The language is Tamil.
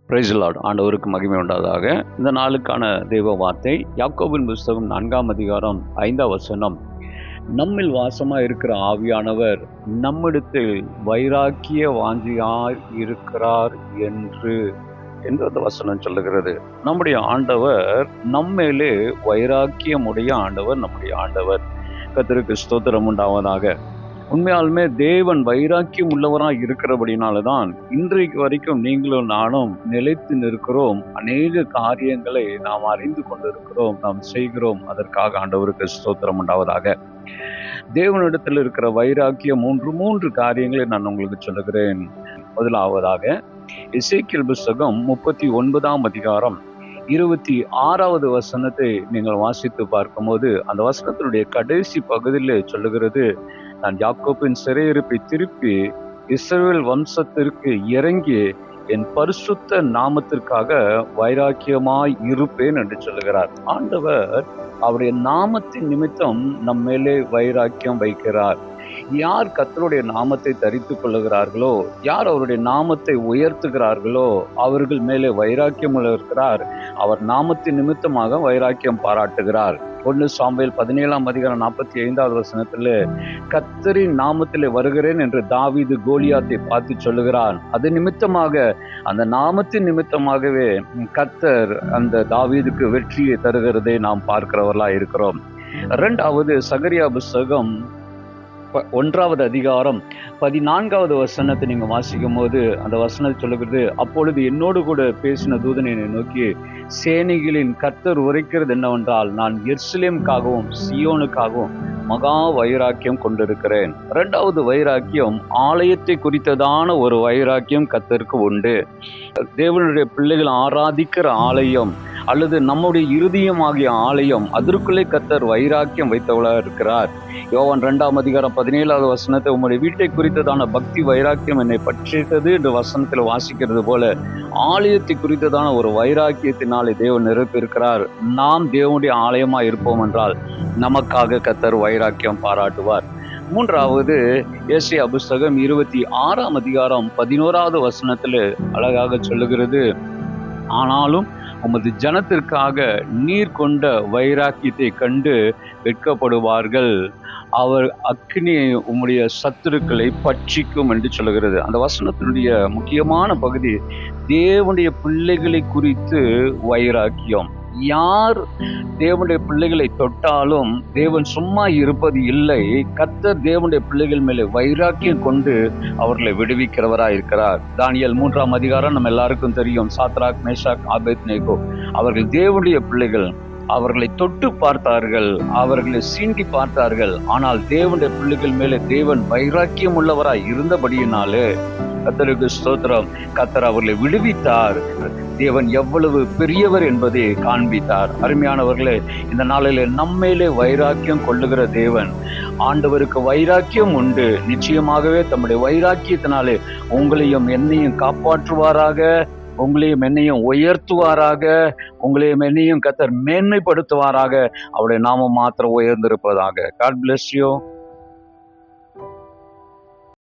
Praise the Lord. ஆண்டவருக்கு மகிமை உண்டாவதாக. இந்த நாளுக்கான தெய்வ வார்த்தை யாக்கோபின் புஸ்தகம் 4ஆம் அதிகாரம் 5ஆம் வசனம். நம்மில் வாசமா இருக்கிற ஆவியானவர் நம்மிடத்தில் வைராக்கிய வாஞ்சியாய் இருக்கிறார் என்று அந்த வசனம் சொல்லுகிறது. நம்முடைய ஆண்டவர் நம்மேலே வைராக்கியமுடைய ஆண்டவர். நம்முடைய ஆண்டவர் கர்த்தருக்கு ஸ்தோத்திரம் உண்டாவதாக. உண்மையாலுமே தேவன் வைராக்கியம் உள்ளவராய் இருக்கிறபடினால்தான் இன்றைக்கு வரைக்கும் நீங்களும் நானும் நிலைத்து நிற்கிறோம். அநேக காரியங்களை நாம் அறிந்து கொண்டிருக்கிறோம், நாம் செய்கிறோம். அதற்காக ஆண்டவருக்கு ஸ்தோத்திரம் உண்டாவதாக. தேவனிடத்தில் இருக்கிற வைராக்கியம் மூன்று காரியங்களை நான் உங்களுக்கு சொல்லுகிறேன். முதலாவதாக எசேக்கியேல் புஸ்தகம் 39ஆம் அதிகாரம் 26வது வசனத்தை நீங்கள் வாசித்து பார்க்கும்போது அந்த வசனத்தினுடைய கடைசி பகுதியில் சொல்லுகிறது, நான் யாக்கோபின் சிறையிருப்பை திருப்பி இஸ்ரவேல் வம்சத்திற்கு இறங்கி என் பரிசுத்த நாமத்திற்காக வைராக்கியமாய் இருப்பேன் என்று சொல்லுகிறார். ஆண்டவர் அவருடைய நாமத்தின் நிமித்தம் நம் மேலே வைராக்கியம் வைக்கிறார். யார் கர்த்தருடைய நாமத்தை தரித்துக் கொள்ளுகிறார்களோ, யார் அவருடைய நாமத்தை உயர்த்துகிறார்களோ அவர்கள் மேலே வைராக்கியம் இருக்கிறார். அவர் நாமத்தின் நிமித்தமாக வைராக்கியம் பாராட்டுகிறார். 1 சாமுவேல் 17ஆம் அதிகாரம் 45வது வசனத்தில் கர்த்தரின் நாமத்திலே வருகிறேன் என்று தாவீது கோலியாத்தை பார்த்து சொல்லுகிறான். அது நிமித்தமாக, அந்த நாமத்தின் நிமித்தமாகவே கர்த்தர் அந்த தாவீதுக்கு வெற்றியை தருகிறதை நாம் பார்க்கிறவர்களா இருக்கிறோம். 2வது சகரியா புஸ்தகம் 1ஆவது அதிகாரம் 14வது வசனத்தை நீங்க வாசிக்கும் போது அந்த வசனத்தை சொல்லுகிறது, அப்பொழுது என்னோடு கூட பேசின தூதனை நோக்கி, சேனைகளின் கர்த்தர் உரைக்கிறது என்னவென்றால், நான் எருசலேமுக்காகவும் சீயோனுக்காகவும் மகா வைராக்கியம் கொண்டிருக்கிறேன். 2வது வைராக்கியம் ஆலயத்தை குறித்ததான ஒரு வைராக்கியம் கர்த்தருக்கு உண்டு. தேவனுடைய பிள்ளைகள் ஆராதிக்கிற ஆலயம் அல்லது நம்முடைய இருதயமாகிய ஆலயம், அதற்குள்ளே கர்த்தர் வைராக்கியம் வைத்தவளாக இருக்கிறார். யோவான் 2ஆம் அதிகாரம் 17வது வசனத்தை, உம்முடைய வீட்டை குறித்ததான பக்தி வைராக்கியம் என்னை பற்றித்தது என்று வசனத்தில் வாசிக்கிறது போல ஆலயத்தை குறித்ததான ஒரு வைராக்கியத்தினாலே தேவன் நிரப்பியிருக்கிறார். நாம் தேவனுடைய ஆலயமா இருப்போம் என்றால் நமக்காக கர்த்தர் வைராக்கியம் பாராட்டுவார். 3வது ஏசாயா புஸ்தகம் 26ஆம் அதிகாரம் 11வது வசனத்தில் அழகாக சொல்லுகிறது, ஆனாலும் உமது ஜனத்திற்காக நீர் கொண்ட வைராக்கியத்தை கண்டு வெட்கப்படுவார்கள், அவர் அக்னியை உம்முடைய சத்துருக்களை பட்சிக்கும் என்று சொல்லுகிறது. அந்த வசனத்தினுடைய முக்கியமான பகுதி தேவனுடைய பிள்ளைகளை குறித்து வைராக்கியம். யார் தேவனுடைய பிள்ளைகளை தொட்டாலும் தேவன் சும்மா இருப்பது இல்லை. கர்த்தர் தேவனுடைய பிள்ளைகள் மேலே வைராக்கியம் கொண்டு அவர்களை விடுவிக்கிறவராய் இருக்கிறார். தானியேல் 3ஆம் அதிகாரம் நம்ம எல்லாருக்கும் தெரியும். சாத்ராக், மேஷாக், ஆபேத்நேகோ அவர்கள் தேவனுடைய பிள்ளைகள். அவர்களை தொட்டு பார்த்தார்கள், அவர்களை சீண்டி பார்த்தார்கள். ஆனால் தேவனுடைய பிள்ளைகள் மேலே தேவன் வைராக்கியம் உள்ளவராய் இருந்தபடியினாலே கர்த்தருக்கு ஸ்தோத்திரம், கர்த்தர் அவர்களை விடுவித்தார். தேவன் எவ்வளவு பெரியவர் என்பதை காண்பித்தார். அருமையானவர்களே, இந்த நாளில் நம்மேலே வைராக்கியம் கொள்ளுகிற தேவன், ஆண்டவருக்கு வைராக்கியம் உண்டு. நிச்சயமாகவே தம்முடைய வைராக்கியத்தினாலே உங்களையும் என்னையும் காப்பாற்றுவாராக, உங்களையும் என்னையும் உயர்த்துவாராக, உங்களையும் என்னையும் கர்த்தர் மேன்மைப்படுத்துவாராக. அவருடைய நாமம் மாத்திரம் உயர்ந்திருப்பதாக. God bless you.